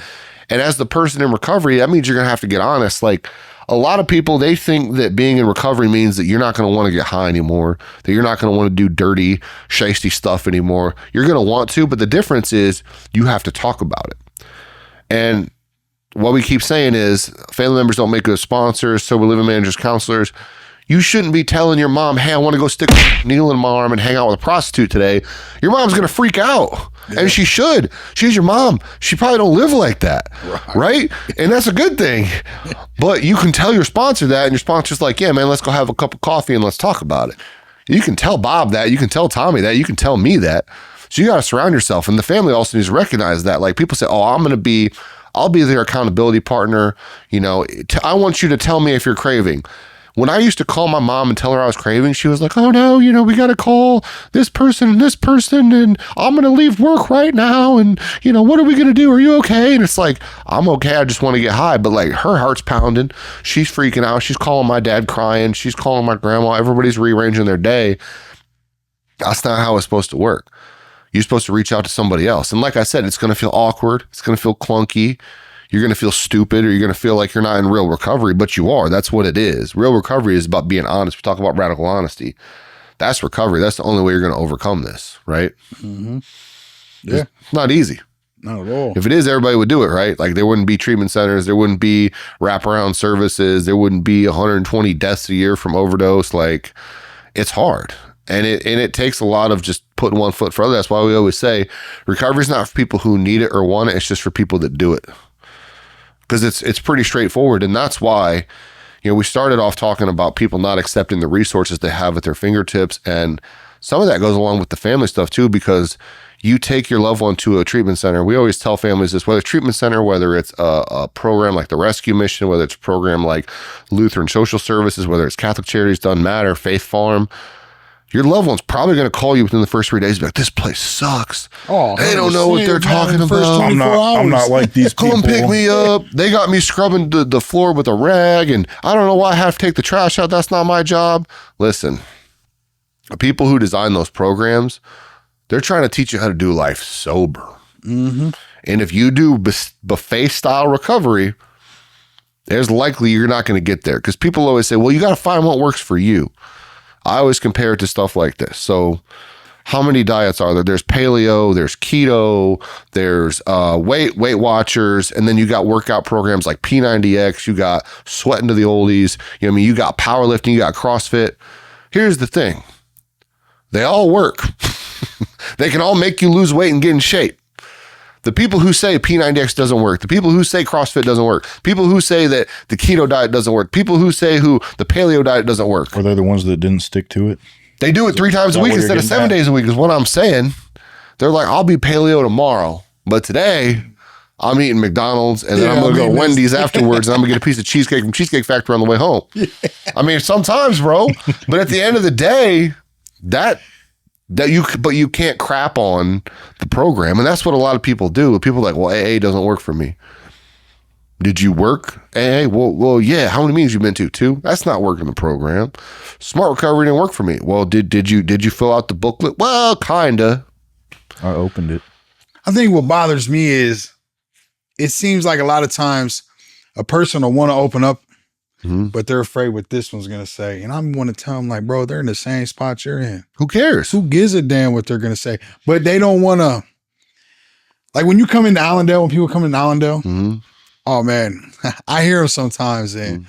And as the person in recovery, that means you're going to have to get honest. Like, a lot of people, they think that being in recovery means that you're not going to want to get high anymore, that you're not going to want to do dirty, shysty stuff anymore. You're going to want to, but the difference is you have to talk about it. And what we keep saying is family members don't make good sponsors, sober living managers, counselors. You shouldn't be telling your mom, hey, I want to go stick a needle in my arm and hang out with a prostitute today. Your mom's going to freak out. Yeah. And she should. She's your mom. She probably don't live like that. Right? And that's a good thing. But you can tell your sponsor that, and your sponsor's like, yeah, man, let's go have a cup of coffee and let's talk about it. You can tell Bob that. You can tell Tommy that. You can tell me that. So you got to surround yourself. And the family also needs to recognize that. Like, people say, oh, I'll be their accountability partner. I want you to tell me if you're craving. When I used to call my mom and tell her I was craving, she was like, oh no, we got to call this person, and I'm going to leave work right now. And, what are we going to do? Are you okay? And it's like, I'm okay. I just want to get high. But like, her heart's pounding. She's freaking out. She's calling my dad crying. She's calling my grandma. Everybody's rearranging their day. That's not how it's supposed to work. You're supposed to reach out to somebody else. And like I said, it's going to feel awkward. It's going to feel clunky. You're going to feel stupid, or you're going to feel like you're not in real recovery, but you are. That's what it is. Real recovery is about being honest. We talk about radical honesty. That's recovery. That's the only way you're going to overcome this, right? Mm-hmm. Yeah. It's not easy. Not at all. If it is, everybody would do it, right? Like, there wouldn't be treatment centers. There wouldn't be wraparound services. There wouldn't be 120 deaths a year from overdose. Like, it's hard. And it takes a lot of just putting one foot further. That's why we always say recovery is not for people who need it or want it. It's just for people that do it. Because it's pretty straightforward. And that's why, we started off talking about people not accepting the resources they have at their fingertips. And some of that goes along with the family stuff too, because you take your loved one to a treatment center. We always tell families this, whether it's treatment center, whether it's a program like the Rescue Mission, whether it's a program like Lutheran Social Services, whether it's Catholic Charities, doesn't matter, Faith Farm, your loved one's probably going to call you within the first 3 days and be like, this place sucks. Oh, they don't know what they're talking about. I'm not like these people. Come pick me up. They got me scrubbing the floor with a rag, and I don't know why I have to take the trash out. That's not my job. Listen, the people who design those programs, they're trying to teach you how to do life sober. Mm-hmm. And if you do buffet-style recovery, there's likely you're not going to get there. Because people always say, well, you got to find what works for you. I always compare it to stuff like this. So how many diets are there? There's paleo, there's keto, there's Weight Watchers, and then you got workout programs like P90X, you got Sweating to the Oldies, you got powerlifting, you got CrossFit. Here's the thing. They all work. They can all make you lose weight and get in shape. The people who say P90X doesn't work, the people who say CrossFit doesn't work, people who say that the keto diet doesn't work, people who say the paleo diet doesn't work. Are they the ones that didn't stick to it? They do it 3 times a week instead of 7 days a week is what I'm saying. They're like, I'll be paleo tomorrow, but today I'm eating McDonald's and then I'm going to go to Wendy's afterwards and I'm going to get a piece of cheesecake from Cheesecake Factory on the way home. Yeah. I mean, sometimes, bro, but at the end of the day, but you can't crap on the program. And that's what a lot of people do. People are like, well, AA doesn't work for me. Did you work AA? Well, yeah. How many meetings you been to? 2? That's not working the program. Smart Recovery didn't work for me. Well, did you fill out the booklet? Well, kinda. I opened it. I think what bothers me is it seems like a lot of times a person will want to open up, but they're afraid what this one's going to say. And I'm want to tell them like, bro, they're in the same spot you're in. Who cares? Who gives a damn what they're going to say? But they don't want to, like when you come into Allendale, when people come into Allendale, oh man, I hear them sometimes and,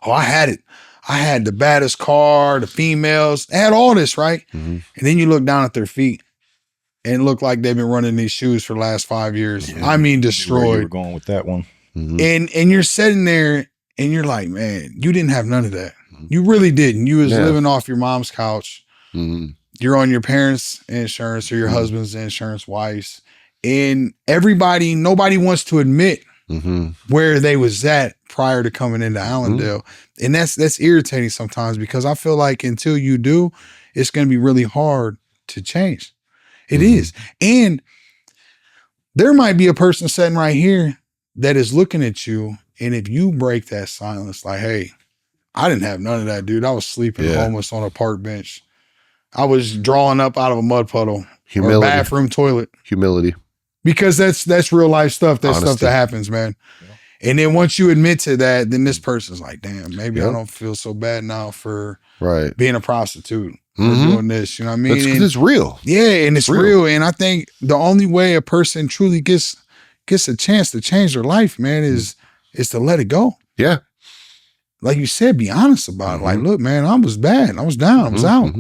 oh, I had it. I had the baddest car, the females, they had all this, right? And then you look down at their feet and it looked like they've been running these shoes for the last 5 years. Yeah, I mean, destroyed. Where you were going with that one. And you're sitting there and you're like, man, you didn't have none of that. You really didn't. You was living off your mom's couch. You're on your parents' insurance or your husband's insurance, wife's. And nobody wants to admit where they was at prior to coming into Allendale. And that's irritating sometimes because I feel like until you do, it's going to be really hard to change. It is. And there might be a person sitting right here that is looking at you. And if you break that silence, like, hey, I didn't have none of that, dude. I was sleeping homeless on a park bench. I was drawing up out of a mud puddle or a bathroom toilet. Humility. Because that's real life stuff. That's stuff that happens, man. Yeah. And then once you admit to that, then this person's like, damn, maybe I don't feel so bad now for being a prostitute or doing this. You know what I mean? It's real. Yeah, and it's real. And I think the only way a person truly gets a chance to change their life, man, is to let it go. Yeah. Like you said, be honest about it. Like, look, man, I was bad. I was down. I was out.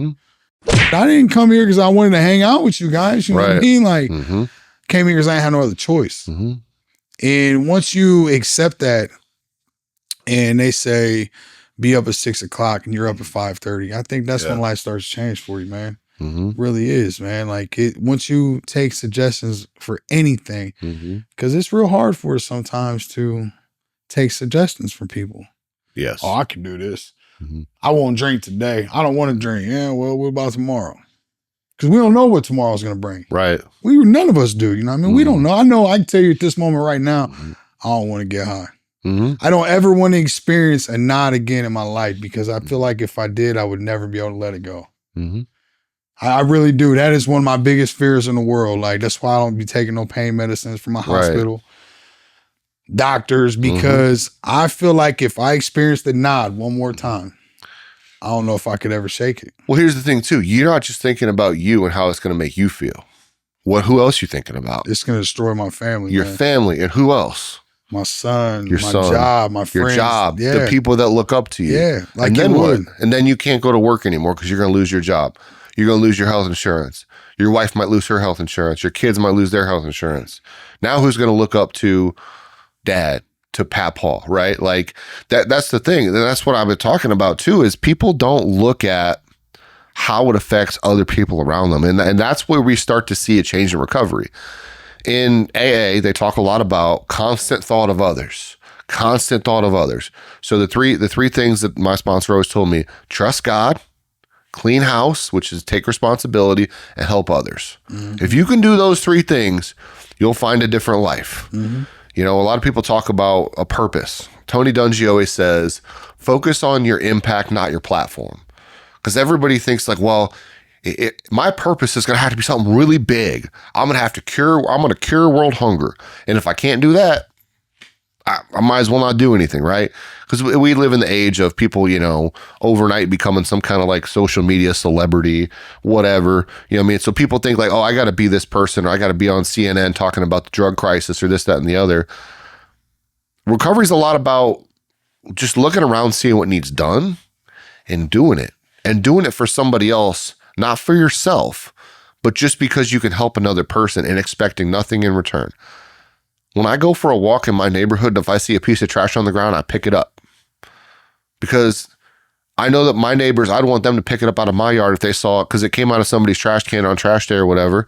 I didn't come here because I wanted to hang out with you guys. You know what I mean? Like, came here because I didn't have no other choice. And once you accept that and they say, be up at 6 o'clock and you're up at 5:30, I think that's when life starts to change for you, man. Really is, man. Like once you take suggestions for anything, because it's real hard for us sometimes to take suggestions from people. Yes. Oh, I can do this. I won't drink today. I don't want to drink. Yeah, well, what about tomorrow? Because we don't know what tomorrow's going to bring. Right. None of us do. You know what I mean? We don't know. I can tell you at this moment right now, I don't want to get high. I don't ever want to experience a nod again in my life because I feel like if I did, I would never be able to let it go. I really do. That is one of my biggest fears in the world. Like, that's why I don't be taking no pain medicines from my hospital. Doctors, because I feel like if I experience the nod one more time, I don't know if I could ever shake it. Well, here's the thing too. You're not just thinking about you and how it's going to make you feel. Who else you thinking about? It's going to destroy my family. Your family. And who else? My son, my job, my friends. Your job, the people that look up to you. Yeah. Like and then what? And then you can't go to work anymore because you're going to lose your job. You're going to lose your health insurance. Your wife might lose her health insurance. Your kids might lose their health insurance. Now who's going to look up to dad, to Papaw, right? Like that's the thing. And that's what I've been talking about too, is people don't look at how it affects other people around them. And that's where we start to see a change in recovery. In AA, they talk a lot about constant thought of others. Constant thought of others. So the three things that my sponsor always told me: trust God, clean house, which is take responsibility, and help others. Mm-hmm. If you can do those three things, you'll find a different life. Mm-hmm. You know, a lot of people talk about a purpose. Tony Dungy always says, focus on your impact, not your platform. Because everybody thinks like, well, my purpose is going to have to be something really big. I'm going to cure world hunger. And if I can't do that, I might as well not do anything, right? Because we live in the age of people, you know, overnight becoming some kind of like social media celebrity, whatever. You know what I mean? So people think like, oh, I got to be this person, or I got to be on CNN talking about the drug crisis or this, that, and the other. Recovery is a lot about just looking around, seeing what needs done and doing it for somebody else, not for yourself, but just because you can help another person and expecting nothing in return. When I go for a walk in my neighborhood, if I see a piece of trash on the ground, I pick it up. Because I know that my neighbors, I'd want them to pick it up out of my yard if they saw it, because it came out of somebody's trash can on trash day or whatever.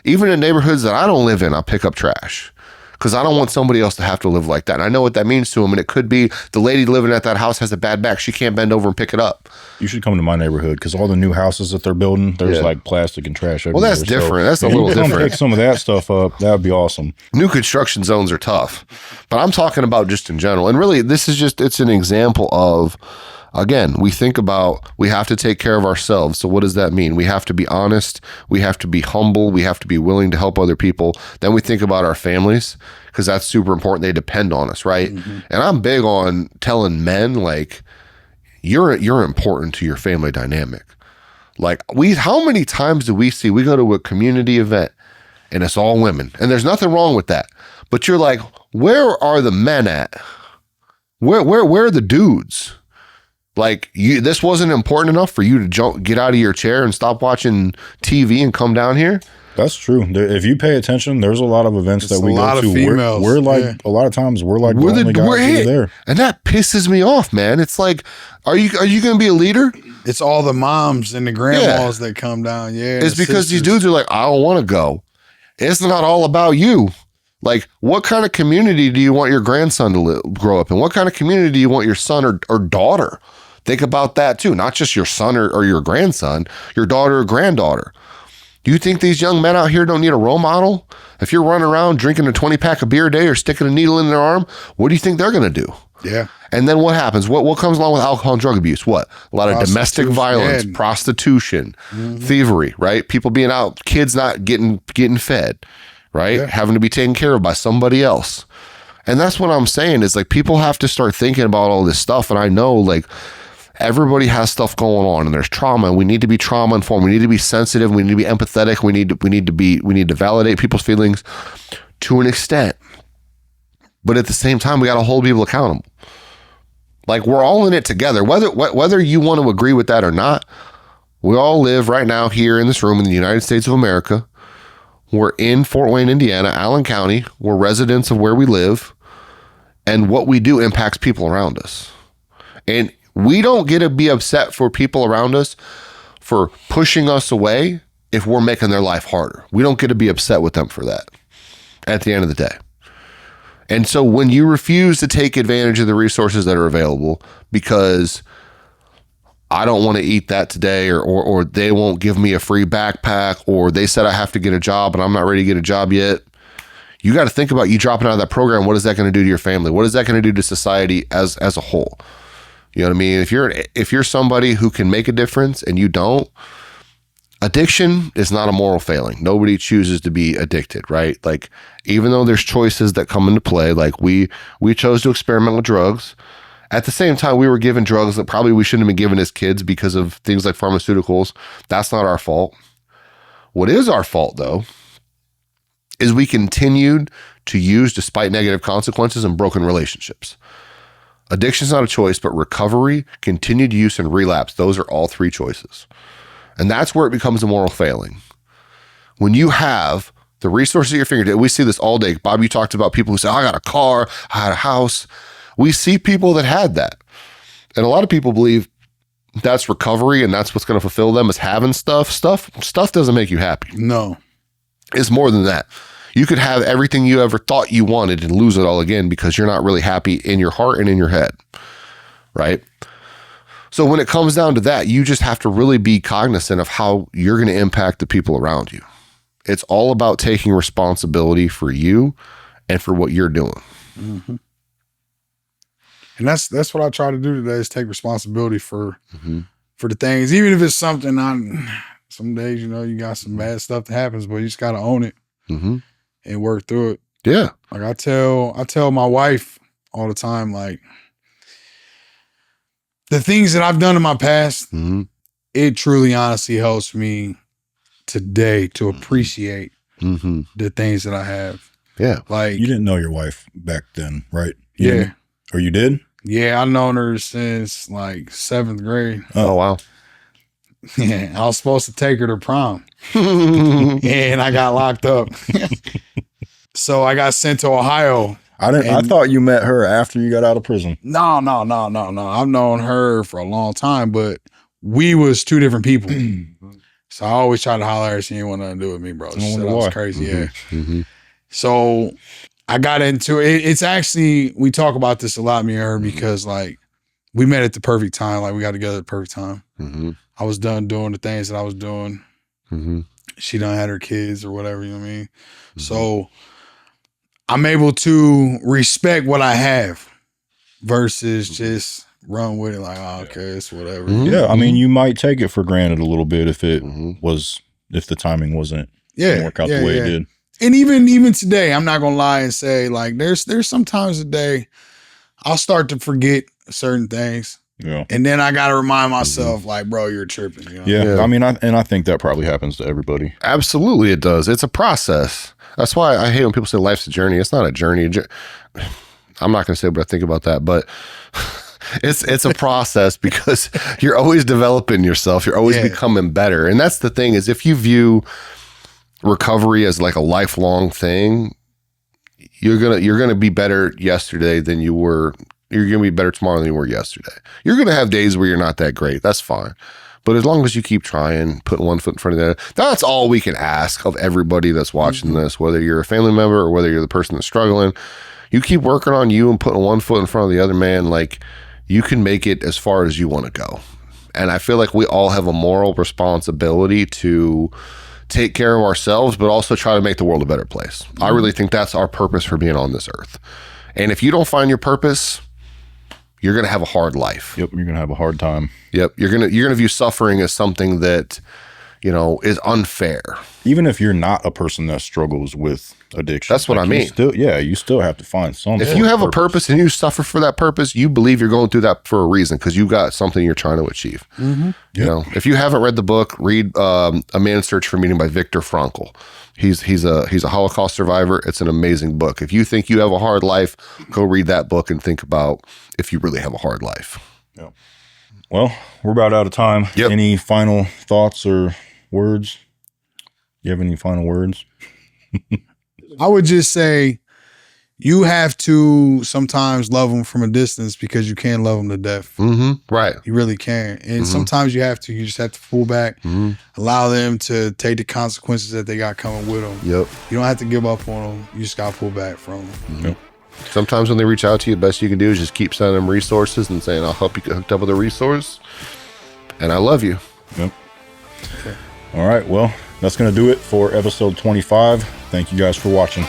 Even in neighborhoods that I don't live in, I'll pick up trash. Because I don't want somebody else to have to live like that. And I know what that means to them. And it could be the lady living at that house has a bad back. She can't bend over and pick it up. You should come to my neighborhood, because all the new houses that they're building, there's like plastic and trash everywhere. Well, that's different. That's a little different. Pick some of that stuff up. That would be awesome. New construction zones are tough. But I'm talking about just in general. And really, this is just, it's an example of, again, we think about, we have to take care of ourselves. So what does that mean? We have to be honest. We have to be humble. We have to be willing to help other people. Then we think about our families, because that's super important. They depend on us, right? Mm-hmm. And I'm big on telling men, like, you're important to your family dynamic. Like, how many times do we go to a community event and it's all women? And there's nothing wrong with that. But you're like, where are the men at? Where are the dudes? Like, this wasn't important enough for you to get out of your chair and stop watching TV and come down here? That's true. If you pay attention, there's a lot of events that we go to. We're like, a lot of times we're like the only guys there. And that pisses me off, man. It's like, are you going to be a leader? It's all the moms and the grandmas that come down. Yeah. It's because these dudes are like, I don't want to go. It's not all about you. Like, what kind of community do you want your grandson to grow up in? What kind of community do you want your son or daughter? Think about that too. Not just your son or your grandson, your daughter or granddaughter. Do you think these young men out here don't need a role model? If you're running around drinking a 20-pack of beer a day or sticking a needle in their arm, what do you think they're going to do? Yeah. And then what happens? What comes along with alcohol and drug abuse? What? A lot of domestic violence, prostitution, thievery, right? People being out, kids not getting fed, right? Yeah. Having to be taken care of by somebody else. And that's what I'm saying is, like, people have to start thinking about all this stuff. And I know, like, everybody has stuff going on, and there's trauma, and we need to be trauma informed. We need to be sensitive. We need to be empathetic. We need to validate people's feelings to an extent. But at the same time, we got to hold people accountable. Like, we're all in it together. Whether you want to agree with that or not, we all live right now here in this room in the United States of America. We're in Fort Wayne, Indiana, Allen County. We're residents of where we live, and what we do impacts people around us. And we don't get to be upset for people around us for pushing us away if we're making their life harder. We don't get to be upset with them for that at the end of the day. And so when you refuse to take advantage of the resources that are available because I don't want to eat that today, or they won't give me a free backpack, or they said I have to get a job and I'm not ready to get a job yet, you got to think about you dropping out of that program. What is that going to do to your family? What is that going to do to society as a whole? You know what I mean? If you're somebody who can make a difference and you don't, addiction is not a moral failing. Nobody chooses to be addicted, right? Like, even though there's choices that come into play, like we chose to experiment with drugs. At the same time, we were given drugs that probably we shouldn't have been given as kids because of things like pharmaceuticals. That's not our fault. What is our fault, though, is we continued to use despite negative consequences and broken relationships. Addiction is not a choice, but recovery, continued use, and relapse, those are all three choices. And that's where it becomes a moral failing. When you have the resources at your fingertips, we see this all day. Bob, you talked about people who say, I got a car, I had a house. We see people that had that. And a lot of people believe that's recovery and that's what's going to fulfill them is having stuff. Stuff doesn't make you happy. No. It's more than that. You could have everything you ever thought you wanted and lose it all again because you're not really happy in your heart and in your head, right? So when it comes down to that, you just have to really be cognizant of how you're going to impact the people around you. It's all about taking responsibility for you and for what you're doing. Mm-hmm. And that's what I try to do today is take responsibility for the things, even if it's something some days, you got some bad stuff that happens, but you just got to own it and work through it. Yeah. Like I tell my wife all the time, like the things that I've done in my past, it truly honestly helps me today to appreciate the things that I have. Yeah. Like you didn't know your wife back then, right? Or you did? Yeah, I've known her since like 7th grade. Oh, wow. Yeah, I was supposed to take her to prom and I got locked up. So I got sent to Ohio. I thought you met her after you got out of prison. No. I've known her for a long time, but we was two different people. So I always try to holler at her. She didn't want nothing to do with me, bro. She said I was crazy. So I got into it. It's actually, we talk about this a lot, me and her, because like we met at the perfect time. Like we got together at the perfect time. I was done doing the things that I was doing. She done had her kids or whatever, you know what I mean? So I'm able to respect what I have versus just run with it like, oh, okay, it's whatever. Yeah, I mean, you might take it for granted a little bit if it if the timing wasn't work out the way it did. And even today, I'm not gonna lie and say like there's sometimes a day I'll start to forget certain things. Yeah. And then I gotta remind myself, like, bro, you're tripping. You know? Yeah. I mean, I think that probably happens to everybody. Absolutely, it does. It's a process. That's why I hate when people say life's a journey. It's not a journey. I'm not gonna say what I think about that, but it's a process because you're always developing yourself. You're always becoming better. And that's the thing is if you view recovery as like a lifelong thing, you're gonna be better yesterday than you were. You're gonna be better tomorrow than you were yesterday. You're gonna have days where you're not that great. That's fine. But as long as you keep trying, putting one foot in front of the other, that's all we can ask of everybody that's watching this, whether you're a family member or whether you're the person that's struggling. You keep working on you and putting one foot in front of the other, man, like you can make it as far as you want to go. And I feel like we all have a moral responsibility to take care of ourselves, but also try to make the world a better place. I really think that's our purpose for being on this earth. And if you don't find your purpose, you're going to have a hard life. Yep. You're going to have a hard time. Yep. You're going to view suffering as something that, is unfair. Even if you're not a person that struggles with addiction. That's what I mean. You still have to find something. If you have a purpose and you suffer for that purpose, you believe you're going through that for a reason because you got something you're trying to achieve. If you haven't read the book, read A Man's Search for Meaning by Viktor Frankl. He's a Holocaust survivor. It's an amazing book. If you think you have a hard life, go read that book and think about if you really have a hard life. Yeah. Well, we're about out of time. Yep. Any final thoughts or words? You have any final words? I would just say you have to sometimes love them from a distance because you can't love them to death. Right. You really can. And sometimes you just have to pull back, allow them to take the consequences that they got coming with them. Yep. You don't have to give up on them. You just got to pull back from them. Yep. Sometimes when they reach out to you, the best you can do is just keep sending them resources and saying, I'll help you get hooked up with a resource. And I love you. Yep. Okay. All right. Well, that's going to do it for episode 25. Thank you guys for watching.